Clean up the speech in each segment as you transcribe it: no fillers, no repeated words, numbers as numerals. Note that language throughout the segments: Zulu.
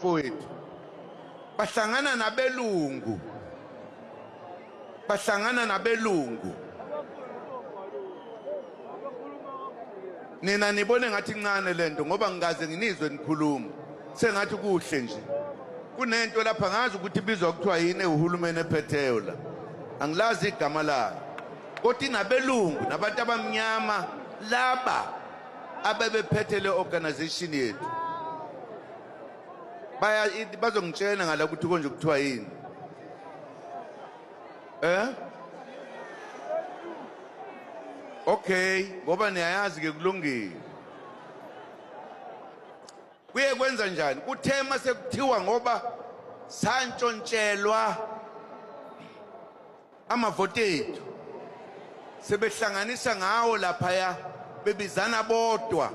bafowethu bahlangana nabelungu nina nibone ngathi incane lento ngoba ngikaze nginizwe nikhuluma sengathi kuhle nje kunento lapha ngazi ukuthi ibizwa kuthiwa yini uhulumeni ephetheyo la angilazi igama layo kodwa inabelungu nabantu abamnyama laba abebephethe le organization yethu bazongitshela ngala ukuthi konje kuthiwa yini okay ngoba niyayazi ke kulungile kuye kwenza njani kuthema sekuthiwa ngoba santshontshela amavote ethu sebehlanganisa ngawo lapha bebizana bodwa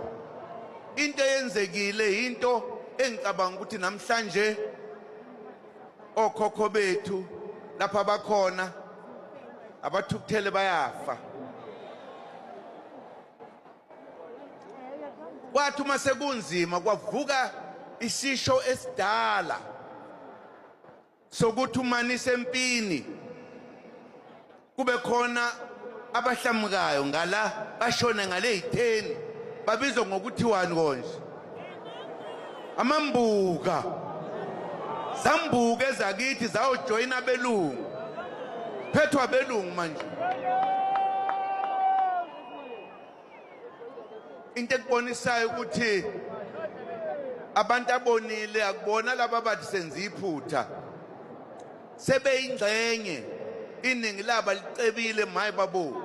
into eyenzekile into engicabanga ukuthi namhlanje okhokho bethu lapha bakhona abathukuthele bayafa kwathi uma sekunzima kwavuka isisho esidala sokuthi umanise empini kube khona abahlamukayo ngala bashone ngale 10 babizwa ngokuthi wani konje amambuka zambuka ezakithi zayojoyina abelungu phethwa abelungu manje into ekubonisayo ukuthi abantu abonile akubona laba bathi senza iphutha sebeyingxenye iningi laba licebile maye babo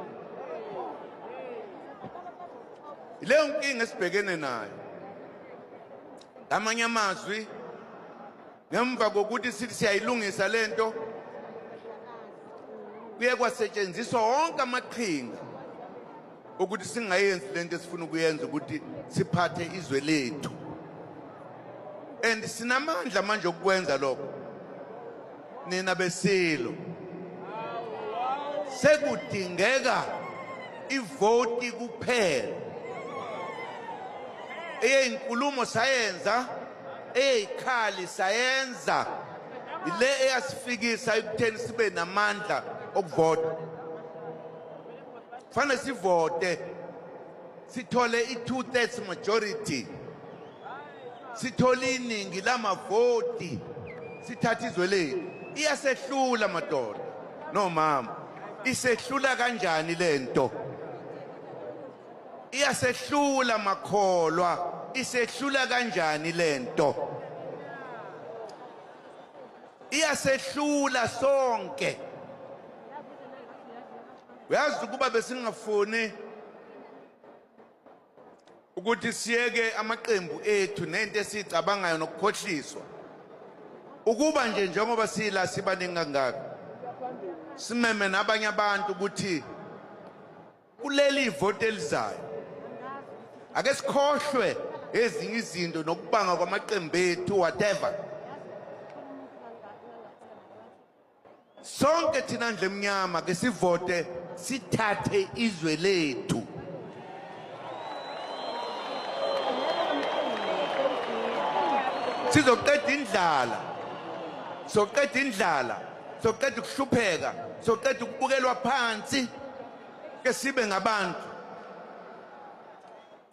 leyo nkinga esibhekene nayo amanye amazwi ngemva kokuthi sithi siyayilungisa lento kuye kwasetshenziswa wonke amaqhinga ukuthi singayenzi lento esifuna ukuyenza ukuthi siphathe izwe lethu and sinamandla manje okwenza lokho nina besilo sekudingeka ivoti kuphela eyinkulumo sayenza eyikhali sayenza ile eyasifikisa ekutheni sibe namandla okuvota fanele sivote sithole i2/3 majority sithole iningi lamavoti sithatha izwe lethu iyasehlula madoda no mama isehlula kanjani lento iyasehlula makholwa isehlula kanjani lento iyasehlula sonke uyazi ukuba besingafuni ukuthi siyeke amaqembu ethu nento esicabangayo nokukhohliswa ukuba nje njengoba sila sibaningi kangaka simeme nabanye abantu ukuthi kuleli vote elizayo ake sikhohlwe ezinye izinto nokubanga kwamaqembu ethu whatever sonke thina ndle mnyama ke sivote sithathe izwe lethu sizoqeda indlala soqeda ukuhlupheka soqeda ukubukelwa phansi ke sibe ngabantu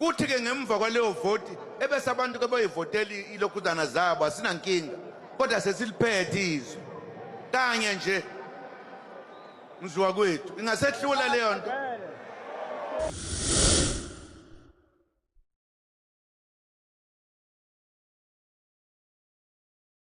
kuthi ke ngemva kwaleyo voti ebese abantu ke bayivotela ilokhuzana zabo asinankinga kodwa sesiliphethe izwe kanye nje mzwa kwethu ingasehlula leyo nto